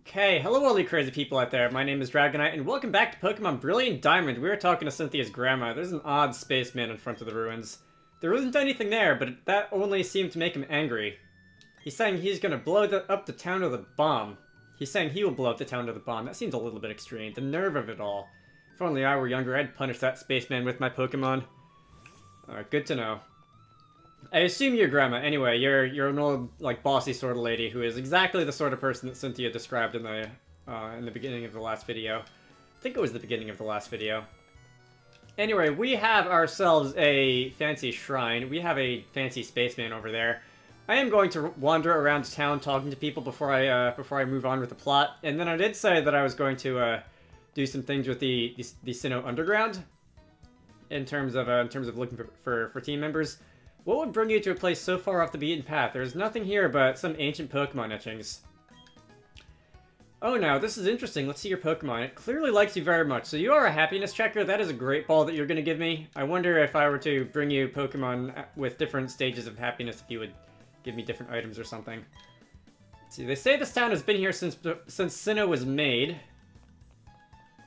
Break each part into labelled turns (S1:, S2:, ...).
S1: Okay, hello all you crazy people out there. My name is Dragonite, and welcome back to Pokemon Brilliant Diamond. We were talking to Cynthia's grandma. There's an odd spaceman in front of the ruins. There isn't anything there, but that only seemed to make him angry. He's saying he's gonna blow up the town with a bomb. He's saying he will blow up the town with a bomb. That seems a little bit extreme. The nerve of it all. If only I were younger, I'd punish that spaceman with my Pokemon. Alright, good to know. I assume you're grandma. Anyway, you're an old, like, bossy sort of lady who is exactly the sort of person that Cynthia described in the beginning of the last video. I think it was the beginning of the last video. Anyway, we have ourselves a fancy shrine. We have a fancy spaceman over there. I am going to wander around town talking to people before I move on with the plot. And then I did say that I was going to do some things with the Sinnoh Underground in terms of looking for team members. What would bring you to a place so far off the beaten path? There's nothing here but some ancient Pokemon etchings. Oh, now, this is interesting. Let's see your Pokemon. It clearly likes you very much. So you are a happiness checker. That is a great ball that you're going to give me. I wonder if I were to bring you Pokemon with different stages of happiness, if you would give me different items or something. Let's see, they say this town has been here since Sinnoh was made.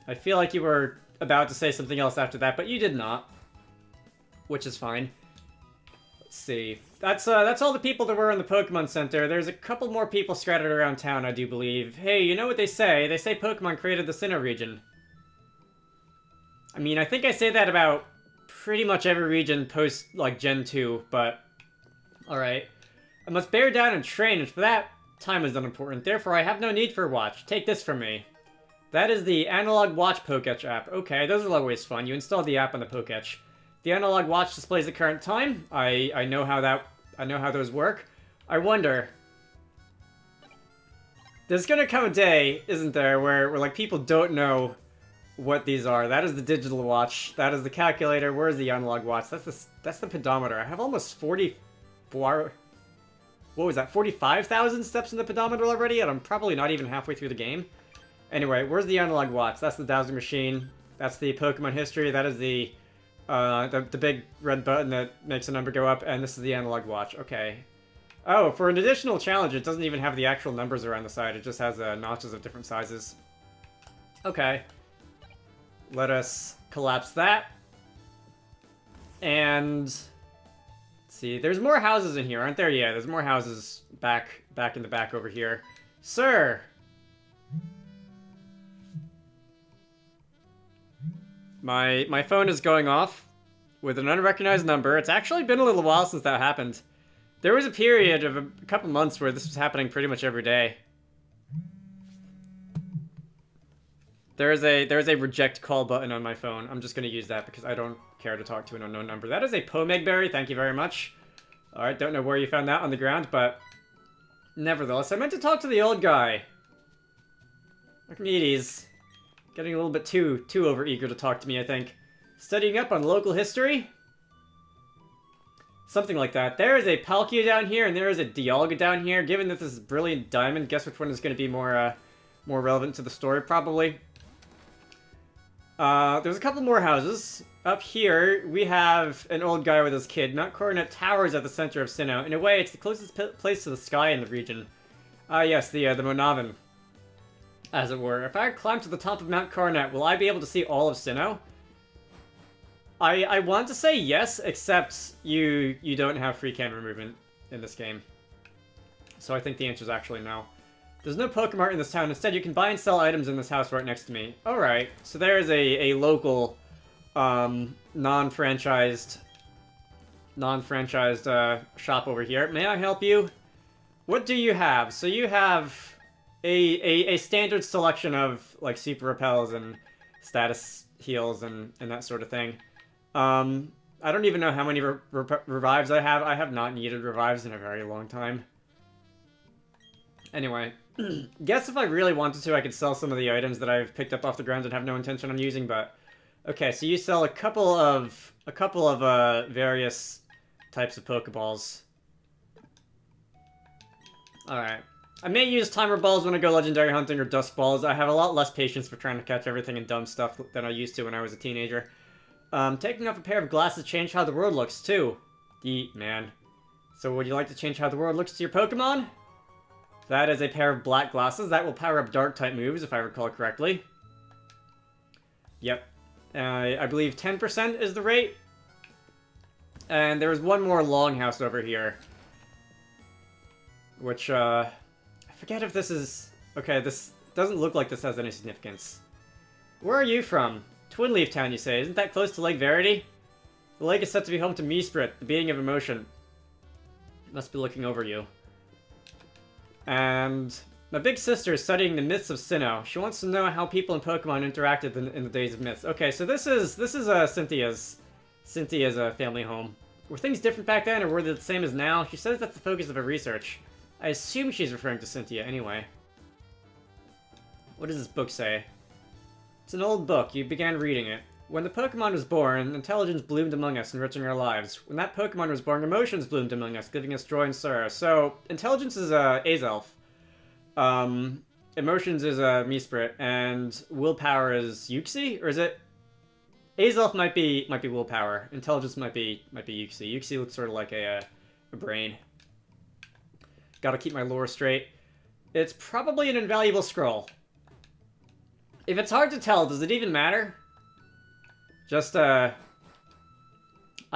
S1: I feel like you were about to say something else after that, but you did not. Which is fine. Let's see. That's all the people that were in the Pokemon Center. There's a couple more people scattered around town, I do believe. Hey, you know what they say? They say Pokemon created the Sinnoh region. I mean, I think I say that about pretty much every region post, like, Gen 2, but... Alright. I must bear down and train, and for that, time is unimportant. Therefore, I have no need for a watch. Take this from me. That is the Analog Watch Poketch app. Okay, those are always fun. You install the app on the Poketch. The analog watch displays the current time. I know how those work. I wonder. There's gonna come a day, isn't there, where like people don't know what these are. That is the digital watch. That is the calculator. Where is the analog watch? That's the pedometer. I have almost 44. What was that? 45,000 steps in the pedometer already, and I'm probably not even halfway through the game. Anyway, where's the analog watch? That's the dowsing machine. That's the Pokemon history. That is the big red button that makes a number go up, and this is the analog watch. Okay. Oh, for an additional challenge, it doesn't even have the actual numbers around the side. It just has notches of different sizes. Okay. Let us collapse that. And... let's see. There's more houses in here, aren't there? Yeah, there's more houses back in the back over here. Sir! My phone is going off with an unrecognized number. It's actually been a little while since that happened. There was a period of a couple months where this was happening pretty much every day. There's a reject call button on my phone. I'm just going to use that because I don't care to talk to an unknown number. That is a Pomegberry. Thank you very much. Alright, don't know where you found that on the ground, but nevertheless, I meant to talk to the old guy. Archimedes. Getting a little bit too over-eager to talk to me, I think. Studying up on local history? Something like that. There is a Palkia down here, and there is a Dialga down here. Given that this is Brilliant Diamond, guess which one is going to be more relevant to the story, probably. There's a couple more houses. Up here, we have an old guy with his kid. Mount Coronet towers at the center of Sinnoh. In a way, it's the closest place to the sky in the region. Yes, the Monavin. As it were. If I climb to the top of Mount Coronet, will I be able to see all of Sinnoh? I want to say yes, except you don't have free camera movement in this game. So I think the answer is actually no. There's no Pokemart in this town. Instead, you can buy and sell items in this house right next to me. Alright, so there's a local, non-franchised shop over here. May I help you? What do you have? So you have... A standard selection of, like, super repels and status heals and that sort of thing. I don't even know how many revives I have. I have not needed revives in a very long time. Anyway, guess if I really wanted to, I could sell some of the items that I've picked up off the ground and have no intention on using, but... okay, so you sell a couple of various types of Pokeballs. Alright. I may use timer balls when I go legendary hunting or dusk balls. I have a lot less patience for trying to catch everything in dumb stuff than I used to when I was a teenager. Taking off a pair of glasses changed how the world looks, too. Yeet, man. So would you like to change how the world looks to your Pokemon? That is a pair of black glasses. That will power up dark-type moves, if I recall correctly. Yep. I believe 10% is the rate. And there's one more longhouse over here. Which, I forget if this is... Okay, this doesn't look like this has any significance. Where are you from? Twin Leaf Town, you say. Isn't that close to Lake Verity? The lake is said to be home to Meesprit, the being of emotion. Must be looking over you. And my big sister is studying the myths of Sinnoh. She wants to know how people in Pokemon interacted in the days of myths. Okay, so this is Cynthia's family home. Were things different back then, or were they the same as now? She says that's the focus of her research. I assume she's referring to Cynthia anyway. What does this book say? It's an old book. You began reading it. When the Pokemon was born, intelligence bloomed among us, enriching our lives. When that Pokemon was born, emotions bloomed among us, giving us joy and sorrow. So, intelligence is Azelf. Emotions is Meesprit, and willpower is Uxie? Or is it... Azelf might be willpower. Intelligence might be Uxie. Uxie looks sort of like a brain. Gotta keep my lore straight. It's probably an invaluable scroll. If it's hard to tell, does it even matter? Just, I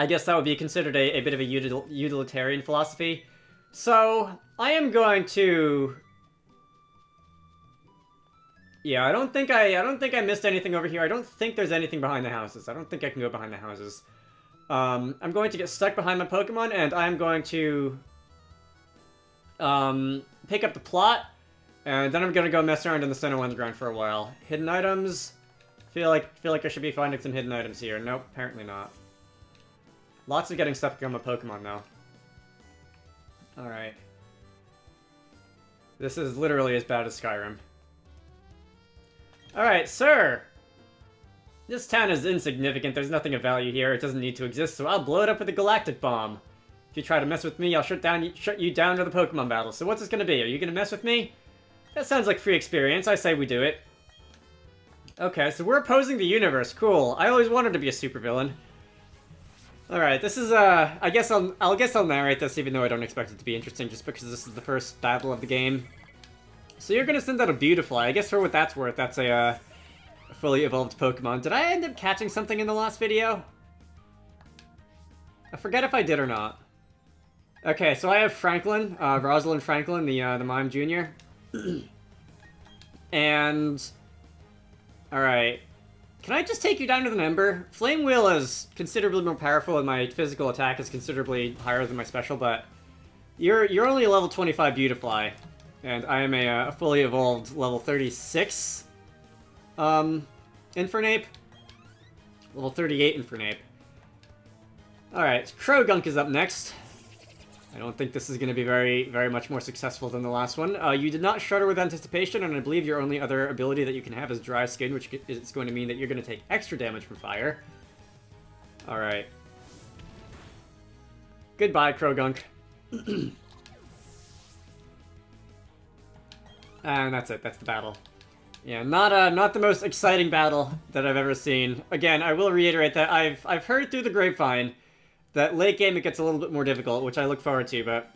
S1: guess that would be considered a bit of a utilitarian philosophy. So, I am going to... Yeah, I don't think I missed anything over here. I don't think there's anything behind the houses. I don't think I can go behind the houses. I'm going to get stuck behind my Pokemon, and I'm going to... pick up the plot, and then I'm gonna go mess around in the Sinnoh Underground for a while. Hidden items... Feel like I should be finding some hidden items here. Nope, apparently not. Lots of getting stuff on my Pokemon, though. Alright. This is literally as bad as Skyrim. Alright, sir! This town is insignificant. There's nothing of value here. It doesn't need to exist, so I'll blow it up with a galactic bomb. If you try to mess with me, I'll shut you down to the Pokemon battle. So what's this gonna be? Are you gonna mess with me? That sounds like free experience. I say we do it. Okay, so we're opposing the universe. Cool. I always wanted to be a supervillain. Alright, this is, I guess I'll narrate this even though I don't expect it to be interesting just because this is the first battle of the game. So you're gonna send out a Beautifly. I guess for what that's worth, that's a fully evolved Pokemon. Did I end up catching something in the last video? I forget if I did or not. Okay, so I have Franklin, Rosalind Franklin, the Mime Jr. And... Alright. Can I just take you down to the Ember? Flame Wheel is considerably more powerful and my physical attack is considerably higher than my special, but... You're only a level 25 Beautifly. And I am a fully evolved level 36... Infernape? Level 38 Infernape. Alright, Krogunk is up next. I don't think this is going to be very much more successful than the last one. You did not shudder with anticipation, and I believe your only other ability that you can have is dry skin, which is going to mean that you're going to take extra damage from fire. Alright. Goodbye, Krogunk. And that's it. That's the battle. Yeah, not the most exciting battle that I've ever seen. Again, I will reiterate that I've heard through the grapevine that late game it gets a little bit more difficult, which I look forward to, but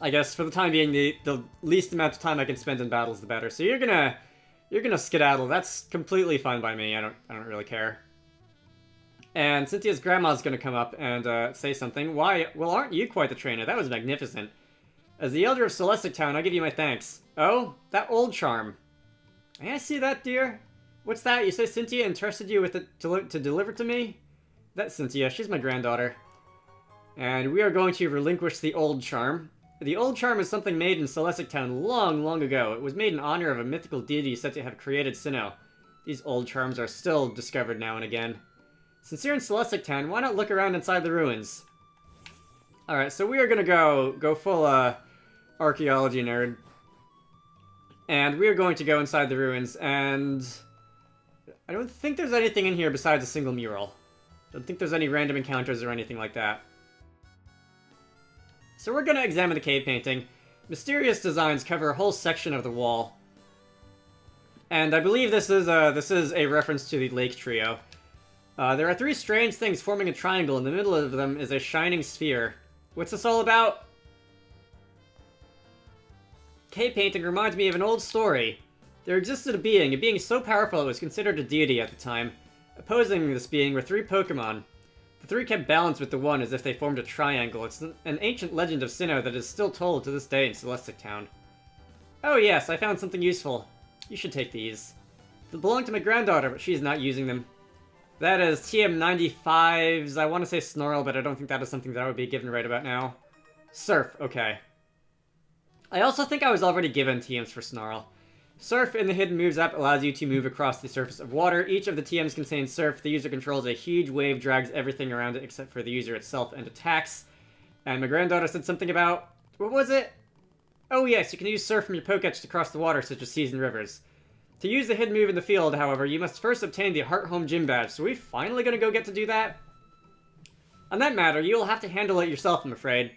S1: I guess for the time being, the least amount of time I can spend in battles, the better. So you're gonna skedaddle. That's completely fine by me. I don't really care. And Cynthia's grandma's gonna come up and say something. Why? Well, aren't you quite the trainer? That was magnificent. As the elder of Celestic Town, I give you my thanks. Oh, that old charm. May I see that, dear? What's that? You say Cynthia entrusted you with it to deliver to me? That's Cynthia. She's my granddaughter. And we are going to relinquish the old charm. The old charm is something made in Celestic Town long, long ago. It was made in honor of a mythical deity said to have created Sinnoh. These old charms are still discovered now and again. Since you're in Celestic Town, why not look around inside the ruins? Alright, so we are gonna go full, archaeology nerd. And we are going to go inside the ruins, and... I don't think there's anything in here besides a single mural. I don't think there's any random encounters or anything like that. So we're gonna examine the cave painting. Mysterious designs cover a whole section of the wall. And I believe this is a reference to the Lake Trio. There are three strange things forming a triangle. In the middle of them is a shining sphere. What's this all about? Cave painting reminds me of an old story. There existed a being so powerful it was considered a deity at the time. Opposing this being were 3 Pokémon. The 3 kept balance with the one as if they formed a triangle. It's an ancient legend of Sinnoh that is still told to this day in Celestic Town. Oh yes, I found something useful. You should take these. They belong to my granddaughter, but she's not using them. That is TM95's, I want to say Snarl, but I don't think that is something that I would be given right about now. Surf, okay. I also think I was already given TMs for Snarl. Surf in the Hidden Moves app allows you to move across the surface of water. Each of the TMs contains Surf. The user controls a huge wave, drags everything around it except for the user itself, and attacks. And my granddaughter said something about... what was it? Oh yes, you can use Surf from your Pokédex to cross the water, such as seas and rivers. To use the hidden move in the field, however, you must first obtain the Heart Home Gym Badge. So are we finally gonna go get to do that? On that matter, you'll have to handle it yourself, I'm afraid.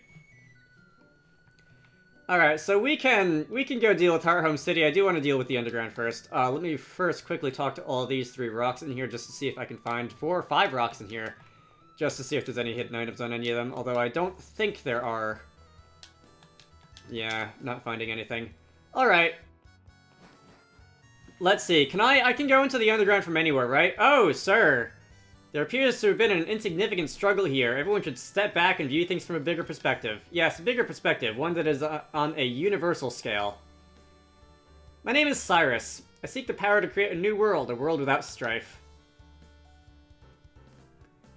S1: Alright, so we can go deal with Heart Home City. I do want to deal with the Underground first. Let me first quickly talk to all these 3 rocks in here just to see if I can find 4 or 5 rocks in here. Just to see if there's any hidden items on any of them, although I don't think there are. Yeah, not finding anything. Alright. Let's see, I can go into the Underground from anywhere, right? Oh, sir! There appears to have been an insignificant struggle here. Everyone should step back and view things from a bigger perspective. Yes, a bigger perspective, one that is on a universal scale. My name is Cyrus. I seek the power to create a new world, a world without strife.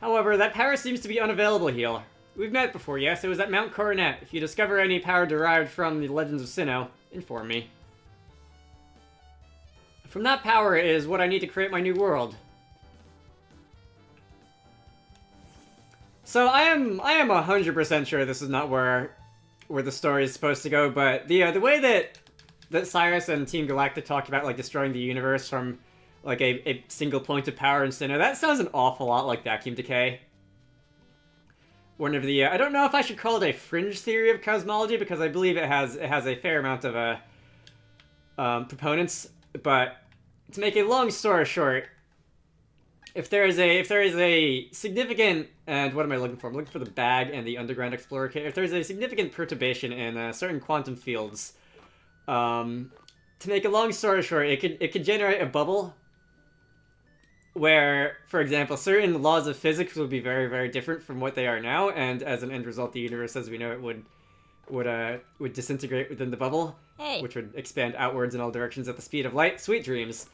S1: However, that power seems to be unavailable here. We've met before, yes? It was at Mount Coronet. If you discover any power derived from the Legends of Sinnoh, inform me. From that power is what I need to create my new world. So I am 100% sure this is not where the story is supposed to go, but the way that Cyrus and Team Galactic talked about like destroying the universe from like a single point of power in Sinnoh, that sounds an awful lot like Vacuum Decay. One of the I don't know if I should call it a fringe theory of cosmology because I believe it has a fair amount of proponents, but to make a long story short, if there is a significant, and what am I looking for? I'm looking for the bag and the Underground Explorer kit. If there's a significant perturbation in certain quantum fields, to make a long story short, it could generate a bubble where, for example, certain laws of physics would be very, very different from what they are now, and as an end result, the universe as we know it would disintegrate within the bubble, which would expand outwards in all directions at the speed of light. Sweet dreams.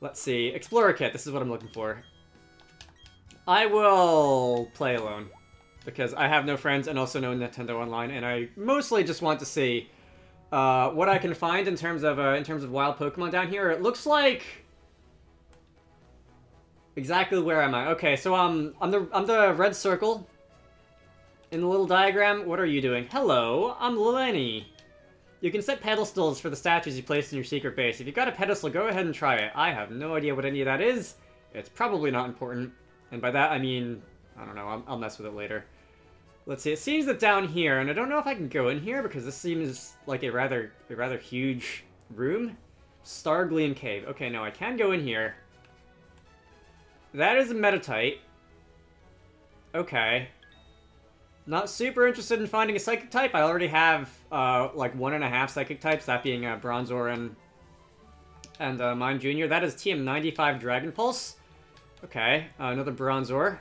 S1: Let's see. Explorer kit. This is what I'm looking for. I will play alone because I have no friends and also no Nintendo Online, and I mostly just want to see what I can find in terms of wild Pokemon down here. It looks like exactly where am I? Okay, so I'm the red circle in the little diagram. What are you doing? Hello, I'm Lenny. You can set pedestals for the statues you place in your secret base. If you've got a pedestal, go ahead and try it. I have no idea what any of that is. It's probably not important. And by that, I mean, I don't know, I'll mess with it later. Let's see, it seems that down here, and I don't know if I can go in here because this seems like a rather huge room. Stargleam Cave. Okay, no, I can go in here. That is a Metatite. Okay. Not super interested in finding a Psychic type. I already have, like 1.5 Psychic types, that being Bronzor and Mine Jr. That is TM95 Dragon Pulse. Okay, another Bronzor.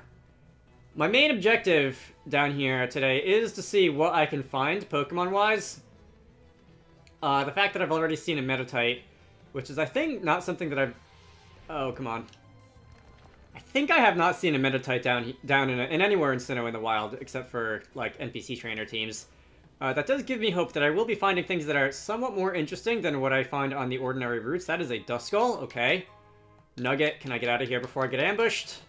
S1: My main objective down here today is to see what I can find Pokemon-wise. The fact that I've already seen a Metatite, which is, I think, not something that I've... Oh, come on. I think I have not seen a Metatite down in anywhere in Sinnoh in the wild, except for, like, NPC trainer teams. That does give me hope that I will be finding things that are somewhat more interesting than what I find on the ordinary routes. That is a Duskull, okay. Nugget, can I get out of here before I get ambushed?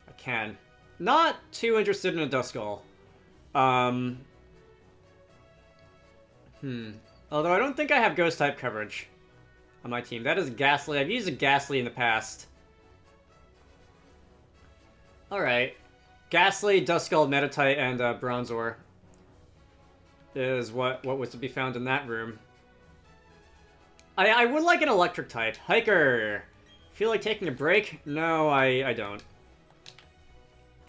S1: I can. Not too interested in a Duskull. Although I don't think I have Ghost-type coverage on my team. That is Ghastly. I've used a Ghastly in the past. Alright. Ghastly, Duskull, Metatite, and Bronzor is what was to be found in that room. I would like an Electric type. Hiker! Feel like taking a break? No, I don't.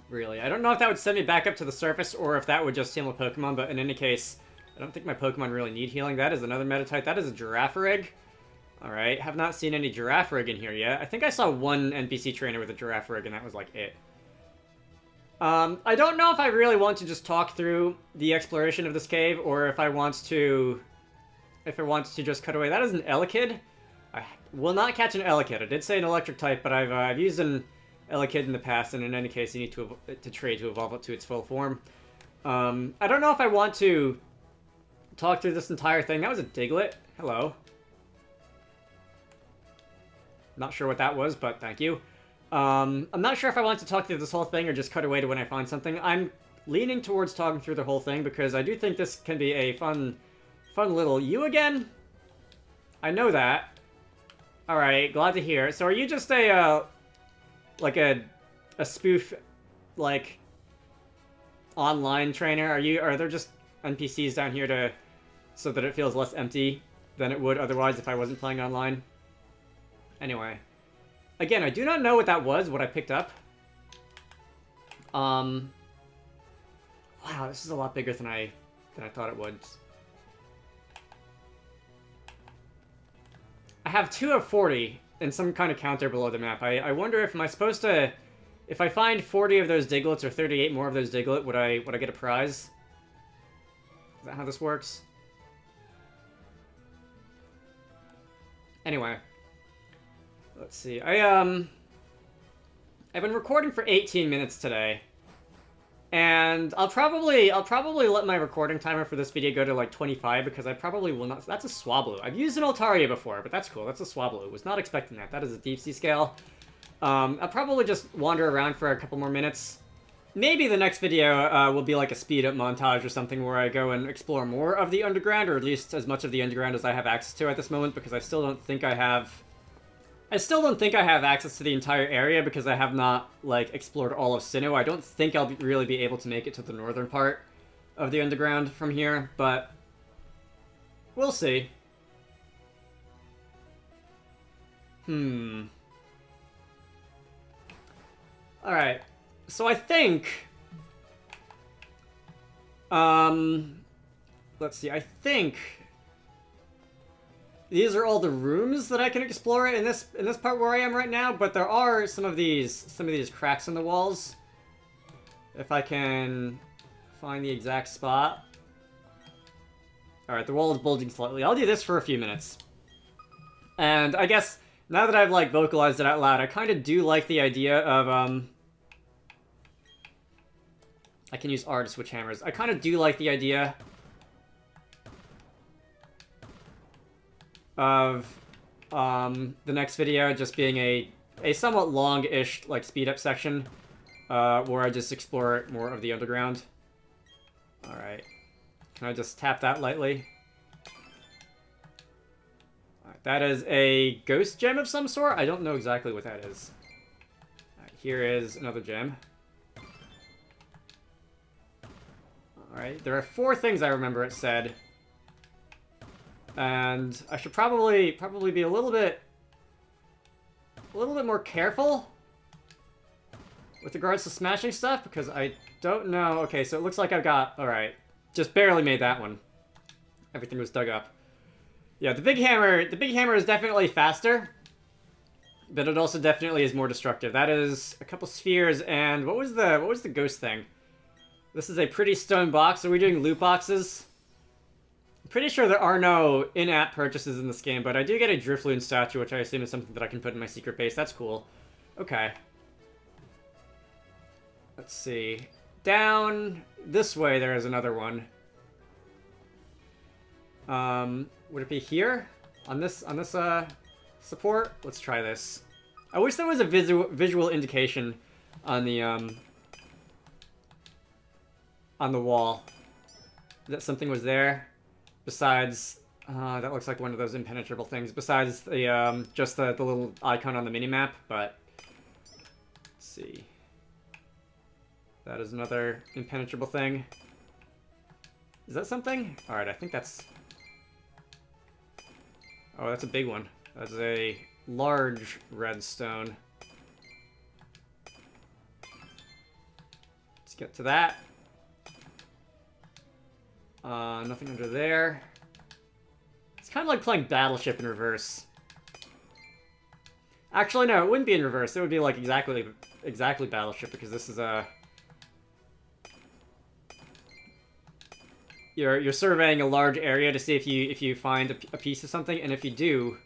S1: Really. I don't know if that would send me back up to the surface or if that would just heal a Pokemon, but in any case, I don't think my Pokemon really need healing. That is another Metatype. That is a Girafarig. Alright, have not seen any Girafarig in here yet. I think I saw one NPC trainer with a Girafarig, and that was like it. I don't know if I really want to just talk through the exploration of this cave, or if I want to just cut away. That is an Elekid. I will not catch an Elekid. I did say an electric type, but I've used an Elekid in the past, and in any case, you need to trade to evolve it to its full form. I don't know if I want to talk through this entire thing. That was a Diglett. Hello. Not sure what that was, but thank you. I'm not sure if I want to talk through this whole thing or just cut away to when I find something. I'm leaning towards talking through the whole thing because I do think this can be a fun little... You again? I know that. Alright, glad to hear. So are you just a, like a spoof, like, online trainer? Are there just NPCs down here so that it feels less empty than it would otherwise if I wasn't playing online? Anyway. Again, I do not know what that was, what I picked up. Wow, this is a lot bigger than I thought it would. I have 2 of 40 and some kind of counter below the map. I wonder if am I supposed to... If I find 40 of those Diglets or 38 more of those Diglett, would I get a prize? Is that how this works? Anyway. Let's see. I've been recording for 18 minutes today. And I'll probably let my recording timer for this video go to like 25 because I probably will not... That's a Swablu. I've used an Altaria before, but that's cool. That's a Swablu. Was not expecting that. That is a deep sea scale. I'll probably just wander around for a couple more minutes. Maybe the next video will be like a speed-up montage or something where I go and explore more of the underground, or at least as much of the underground as I have access to at this moment, because I still don't think I have access to the entire area because I have not, like, explored all of Sinnoh. I don't think I'll really be able to make it to the northern part of the underground from here, but we'll see. Alright, so I think... let's see, I think... These are all the rooms that I can explore in this part where I am right now, but there are some of these cracks in the walls. If I can find the exact spot. Alright, the wall is bulging slightly. I'll do this for a few minutes. And I guess, now that I've, like, vocalized it out loud, I kind of do like the idea of, I can use R to switch hammers. I kind of do like the idea of the next video just being a somewhat long-ish, like, speed-up section where I just explore more of the underground. Alright. Can I just tap that lightly? Alright, that is a ghost gem of some sort? I don't know exactly what that is. Alright, here is another gem. Alright, there are 4 things I remember it said. And I should probably be a little bit more careful with regards to smashing stuff, because I don't know. Okay, so it looks like I've got... Alright, just barely made that one. Everything was dug up. Yeah, the big hammer is definitely faster, but it also definitely is more destructive. That is a couple spheres, and what was the ghost thing? This is a pretty stone box. Are we doing loot boxes? Pretty sure there are no in-app purchases in this game, but I do get a Drifloon statue, which I assume is something that I can put in my secret base. That's cool. Okay. Let's see. Down this way, there is another one. Would it be here? On this support? Let's try this. I wish there was a visual indication on the wall that something was there. Besides, that looks like one of those impenetrable things. Besides the, just the little icon on the minimap, but... Let's see. That is another impenetrable thing. Is that something? Alright, I think that's... Oh, that's a big one. That's a large redstone. Let's get to that. Nothing under there. It's kind of like playing Battleship in reverse. Actually, no, it wouldn't be in reverse. It would be like exactly Battleship, because this is a... You're surveying a large area to see if you find a piece of something, and if you do,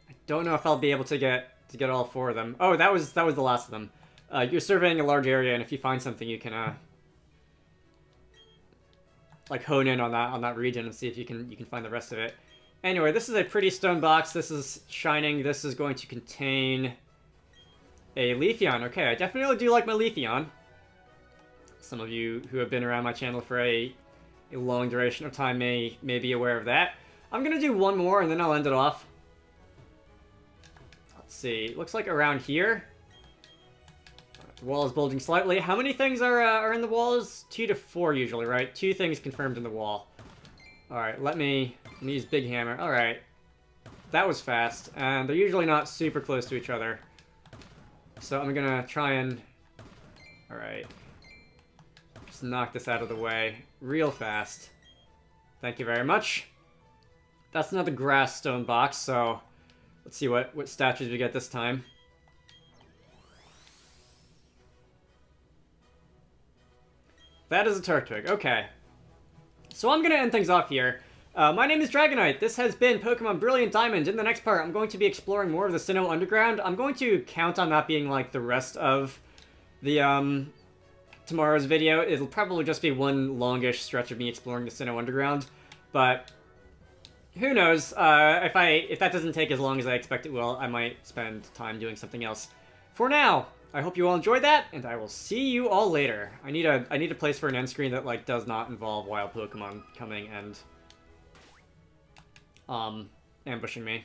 S1: I don't know if I'll be able to get all 4 of them. Oh, that was the last of them. You're surveying a large area, and if you find something, you can like hone in on that region and see if you can find the rest of it. Anyway, this is a pretty stone box. This is shining. This is going to contain a Leafeon. Okay, I definitely do like my Leafeon. Some of you who have been around my channel for a long duration of time may be aware of that. I'm gonna do one more and then I'll end it off. Let's see. Looks like around here. The wall is bulging slightly. How many things are in the walls? 2 to 4 usually, right? 2 things confirmed in the wall. Alright, let me use Big Hammer. Alright. That was fast. And they're usually not super close to each other. So I'm gonna try and... Alright. Just knock this out of the way real fast. Thank you very much. That's another grass stone box, so let's see what statues we get this time. That is a Turtwig. Okay. So I'm going to end things off here. My name is Dragonite. This has been Pokemon Brilliant Diamond. In the next part, I'm going to be exploring more of the Sinnoh Underground. I'm going to count on that being like the rest of the tomorrow's video. It'll probably just be one longish stretch of me exploring the Sinnoh Underground, but who knows? If that doesn't take as long as I expect it will, I might spend time doing something else. For now, I hope you all enjoyed that, and I will see you all later. I need a place for an end screen that like does not involve wild Pokemon coming and ambushing me.